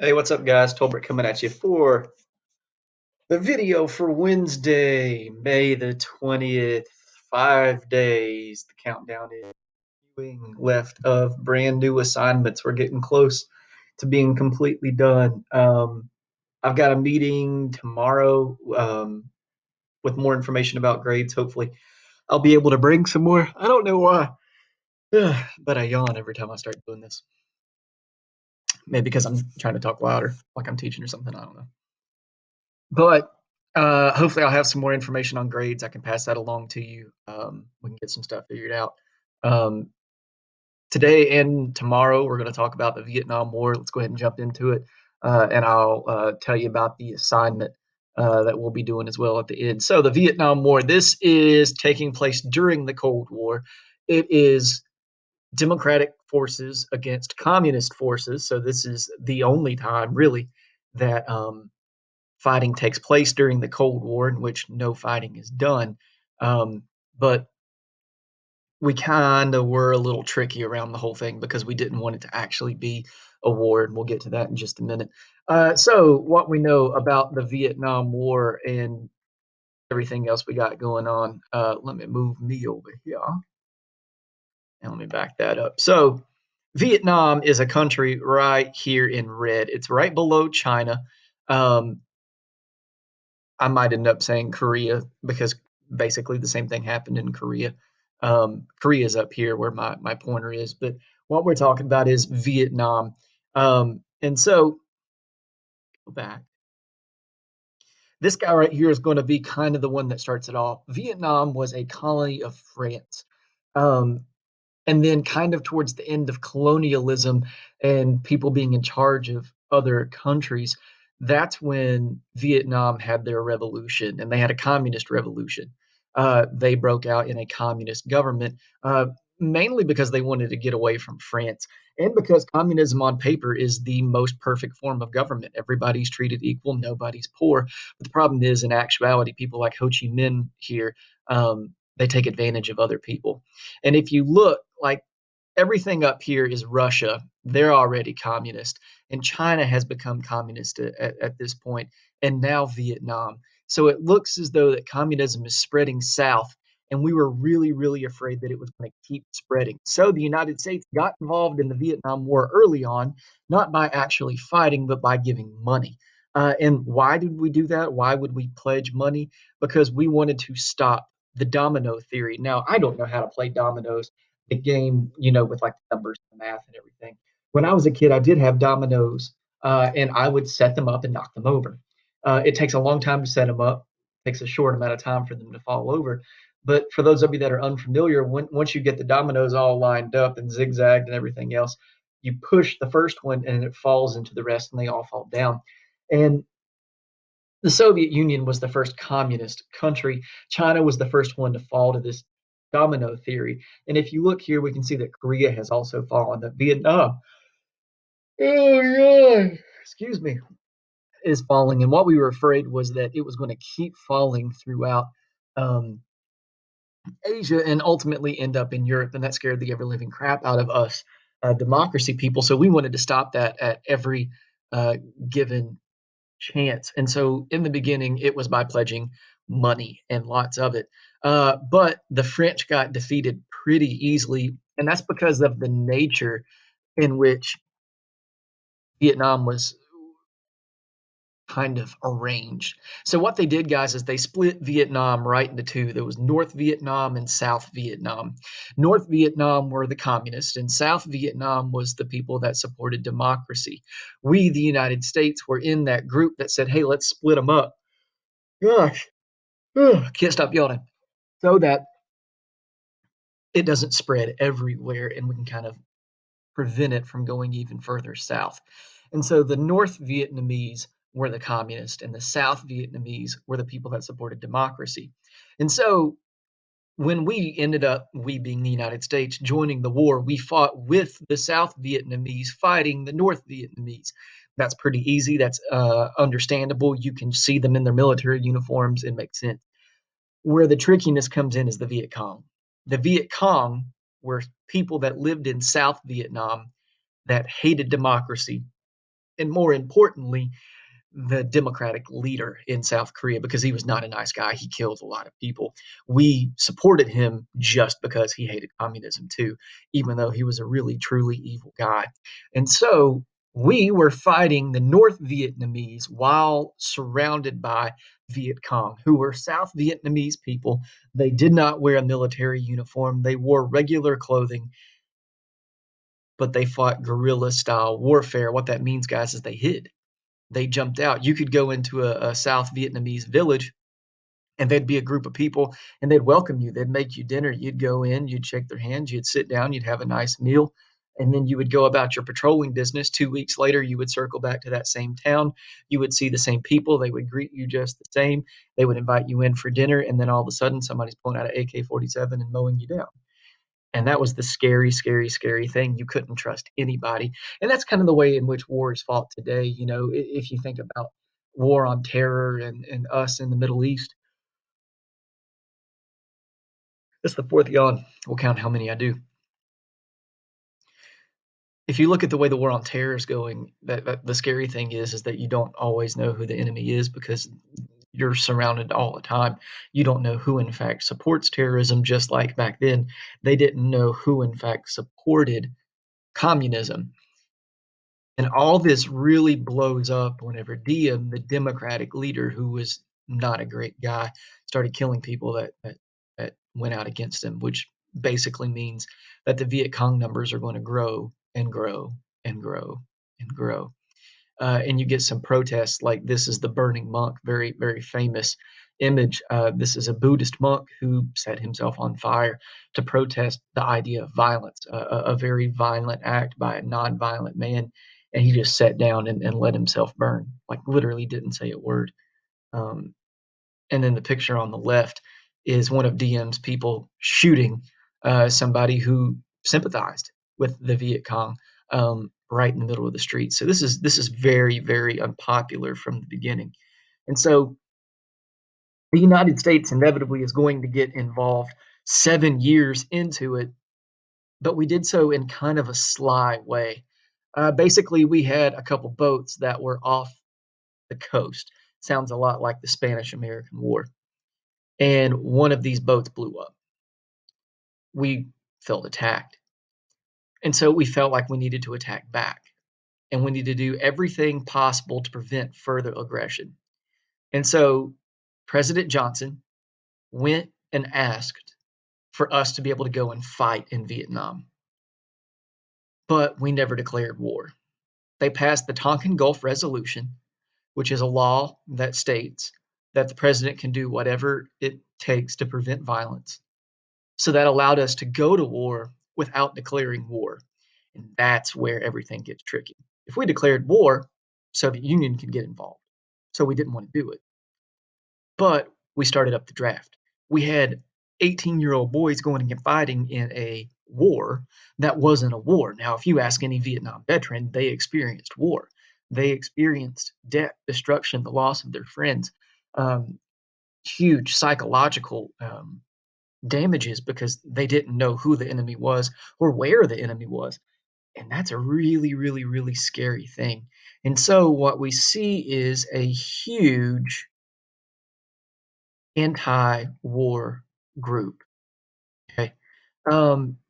Hey, what's up, guys? Tolbert coming at you for the video for Wednesday, May the 20th. 5 days. The countdown is left of brand new assignments. We're getting close to being completely done. I've got a meeting tomorrow with more information about grades. Hopefully, I'll be able to bring some more. I don't know why, but I yawn every time I start doing this. Maybe because I'm trying to talk louder, like I'm teaching or something. I don't know. But hopefully, I'll have some more information on grades. I can pass that along to you. We can get some stuff figured out. Um, Today and tomorrow, we're going to talk about the Vietnam War. Let's go ahead and jump into it. And I'll tell you about the assignment that we'll be doing as well at the end. So, the Vietnam War, this is taking place during the Cold War. It is democratic forces against communist forces. So, this is the only time, really, that fighting takes place during the Cold War, in which no fighting is done. But we kind of were a little tricky around the whole thing because we didn't want it to actually be a war, and we'll get to that in just a minute. So, what we know about the Vietnam War and everything else we got going on. Let me move me over here and let me back that up. So, Vietnam is a country right here in red. It's right below China. Um, I might end up saying Korea because basically the same thing happened in Korea. Korea's up here where my pointer is, but what we're talking about is Vietnam. And so go back. This guy right here is going to be kind of the one that starts it off. Vietnam was a colony of France. Um, and then kind of towards the end of colonialism and people being in charge of other countries, that's when Vietnam had their revolution, and they had a communist revolution. They broke out in a communist government, mainly because they wanted to get away from France, and because communism on paper is the most perfect form of government. Everybody's treated equal, nobody's poor. But the problem is, in actuality, people like Ho Chi Minh here, they take advantage of other people. And if you look, like, everything up here is Russia. They're already communist. And China has become communist at this point, and now Vietnam. So it looks as though that communism is spreading south. And we were really, really afraid that it was going to keep spreading. So the United States got involved in the Vietnam War early on, not by actually fighting, but by giving money. And why did we do that? Why would we pledge money? Because we wanted to stop the domino theory. Now, I don't know how to play dominoes, the game, with like the numbers and the math and everything. When I was a kid, I did have dominoes, and I would set them up and knock them over. It takes a long time to set them up. It takes a short amount of time for them to fall over. But for those of you that are unfamiliar, once you get the dominoes all lined up and zigzagged and everything else, you push the first one and it falls into the rest, and they all fall down. And the Soviet Union was the first communist country. China was the first one to fall to this domino theory. And if you look here, we can see that Korea has also fallen, that Vietnam, oh yeah, excuse me, is falling. And what we were afraid was that it was going to keep falling throughout um, Asia and ultimately end up in Europe. And that scared the ever living crap out of us, democracy people. So we wanted to stop that at every uh, given chance. And so in the beginning, it was by pledging money and lots of it. But the French got defeated pretty easily. And that's because of the nature in which Vietnam was kind of arranged. So what they did, guys, is they split Vietnam right into two. There was North Vietnam and South Vietnam. North Vietnam were the communists, and South Vietnam was the people that supported democracy. We, the United States, were in that group that said, hey, let's split them up. Gosh, can't stop yawning. So that it doesn't spread everywhere and we can kind of prevent it from going even further south. And so the North Vietnamese were the communists, and the South Vietnamese were the people that supported democracy. And so when we ended up, we being the United States, joining the war, we fought with the South Vietnamese fighting the North Vietnamese. That's pretty easy. That's understandable. You can see them in their military uniforms. It makes sense. Where the trickiness comes in is the Viet Cong. The Viet Cong were people that lived in South Vietnam that hated democracy and more importantly, the Democratic leader in South Korea, because he was not a nice guy. He killed a lot of people. We supported him just because he hated communism too, even though he was a really, truly evil guy. And so we were fighting the North Vietnamese while surrounded by Viet Cong, who were South Vietnamese people. They did not wear a military uniform, they wore regular clothing, but they fought guerrilla style warfare. What that means, guys, is they hid. They jumped out. You could go into a South Vietnamese village and there'd be a group of people and they'd welcome you. They'd make you dinner. You'd go in, you'd shake their hands, you'd sit down, you'd have a nice meal, and then you would go about your patrolling business. 2 weeks later, you would circle back to that same town. You would see the same people. They would greet you just the same. They would invite you in for dinner, and then all of a sudden, somebody's pulling out an AK-47 and mowing you down. And that was the scary, scary, scary thing. You couldn't trust anybody. And that's kind of the way in which war is fought today. You know, if you think about war on terror and us in the Middle East, it's the fourth yawn. We'll count how many I do. If you look at the way the war on terror is going, that the scary thing is that you don't always know who the enemy is because you're surrounded all the time. You don't know who in fact supports terrorism, just like back then they didn't know who in fact supported communism. And all this really blows up whenever Diem, the Democratic leader, who was not a great guy, started killing people that went out against him, which basically means that the Viet Cong numbers are going to grow and grow and grow and grow. And you get some protests like this is the burning monk, very, very famous image. This is a Buddhist monk who set himself on fire to protest the idea of violence, a very violent act by a non-violent man. And he just sat down and let himself burn, like literally didn't say a word. Um, and then the picture on the left is one of DM's people shooting somebody who sympathized with the Viet Cong right in the middle of the street. So this is very, very unpopular from the beginning. And so the United States inevitably is going to get involved 7 years into it, but we did so in kind of a sly way. Basically, we had a couple boats that were off the coast. Sounds a lot like the Spanish American War. And one of these boats blew up. We felt attacked. And so we felt like we needed to attack back. And we needed to do everything possible to prevent further aggression. And so President Johnson went and asked for us to be able to go and fight in Vietnam. But we never declared war. They passed the Tonkin Gulf Resolution, which is a law that states that the president can do whatever it takes to prevent violence. So that allowed us to go to war without declaring war. And that's where everything gets tricky. If we declared war, Soviet Union could get involved. So we didn't want to do it. But we started up the draft. We had 18-year-old boys going and fighting in a war that wasn't a war. Now, if you ask any Vietnam veteran, they experienced war. They experienced death, destruction, the loss of their friends, um, huge psychological damages because they didn't know who the enemy was or where the enemy was. And that's a really, really, really scary thing. And so what we see is a huge anti-war group. Okay.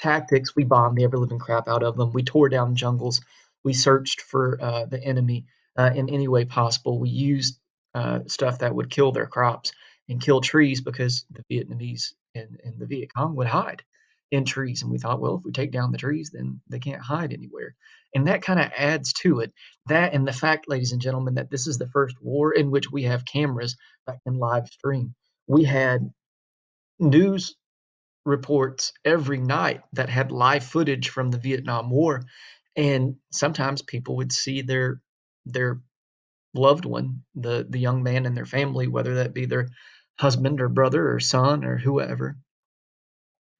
Tactics, we bombed the ever living crap out of them. We tore down jungles. We searched for the enemy in any way possible. We used stuff that would kill their crops and kill trees because the Vietnamese and the Viet Cong would hide in trees. And we thought, well, if we take down the trees, then they can't hide anywhere. And that kind of adds to it. That and the fact, ladies and gentlemen, that this is the first war in which we have cameras that can live stream. We had news reports every night that had live footage from the Vietnam War, and sometimes people would see their loved one, the young man and their family, whether that be their husband or brother or son or whoever,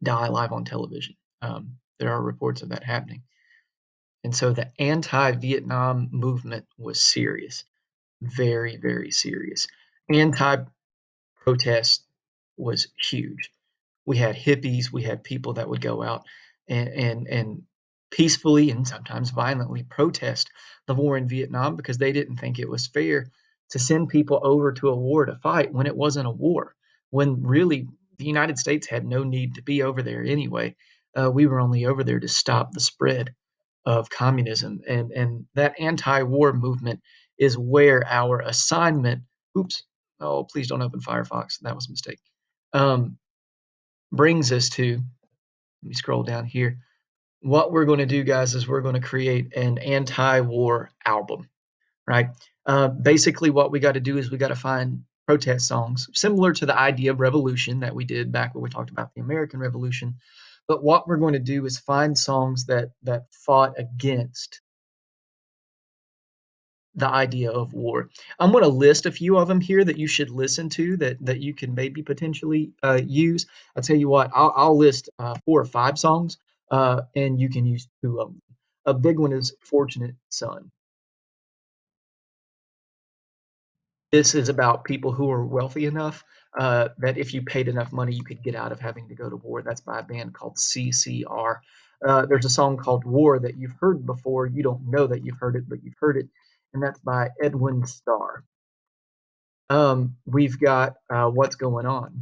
die live on television. There are reports of that happening. And so the anti-Vietnam movement was serious, very, very serious. Anti-protest was huge. We had hippies, we had people that would go out and peacefully and sometimes violently protest the war in Vietnam because they didn't think it was fair to send people over to a war to fight when it wasn't a war, when really the United States had no need to be over there anyway. We were only over there to stop the spread of communism, and that anti-war movement is where our assignment. Oops! Oh, please don't open Firefox. That was a mistake. Um, Brings us to. Let me scroll down here. What we're going to do, guys, is we're going to create an anti-war album, right? Basically, what we got to do is we got to find protest songs similar to the idea of revolution that we did back when we talked about the American Revolution. But what we're going to do is find songs that fought against the idea of war. I'm going to list a few of them here that you should listen to that you can maybe potentially use. I'll tell you what, I'll list 4 or 5 songs, and you can use 2 of them. A big one is Fortunate Son. This is about people who are wealthy enough that if you paid enough money, you could get out of having to go to war. That's by a band called CCR. There's a song called War that you've heard before. You don't know that you've heard it, but you've heard it, and that's by Edwin Starr. We've got What's Going On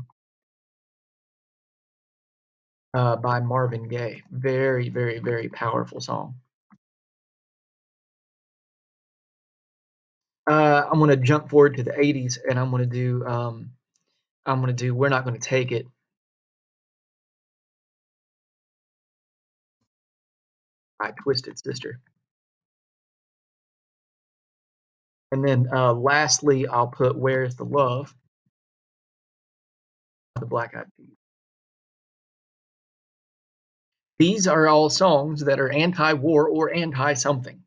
by Marvin Gaye. Very, very, very powerful song. I'm gonna jump forward to the '80s, and I'm gonna do "We're Not Gonna Take It" by Twisted Sister, and then lastly, I'll put "Where's the Love" by the Black Eyed Peas. These are all songs that are anti-war or anti-something.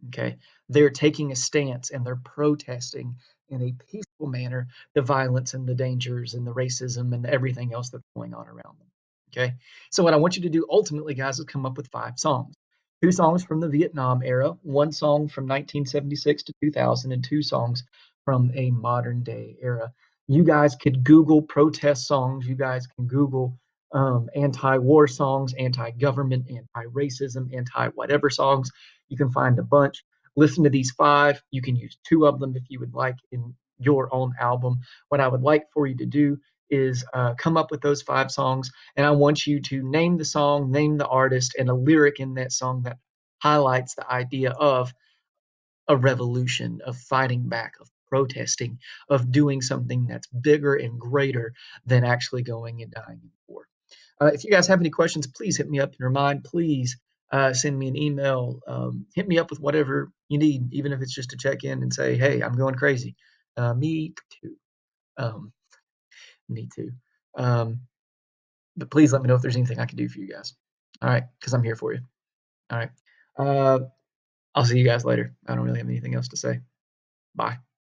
Okay, they're taking a stance and they're protesting in a peaceful manner the violence and the dangers and the racism and everything else that's going on around them. Okay, so what I want you to do ultimately, guys, is come up with 5 songs. 2 songs from the Vietnam era, 1 song from 1976 to 2000, and 2 songs from a modern day era. You guys could Google protest songs. You guys can Google anti-war songs, anti-government, anti-racism, anti-whatever songs. You can find a bunch. Listen to these 5. You can use 2 of them if you would like in your own album. What I would like for you to do is come up with those 5 songs, and I want you to name the song, name the artist, and a lyric in that song that highlights the idea of a revolution, of fighting back, of protesting, of doing something that's bigger and greater than actually going and dying in war. If you guys have any questions, please hit me up in your mind. Please send me an email. Hit me up with whatever you need, even if it's just to check in and say, "Hey, I'm going crazy." Me too. Um, me too. Um, but please let me know if there's anything I can do for you guys. All right, because I'm here for you. All right. Uh, I'll see you guys later. I don't really have anything else to say. Bye.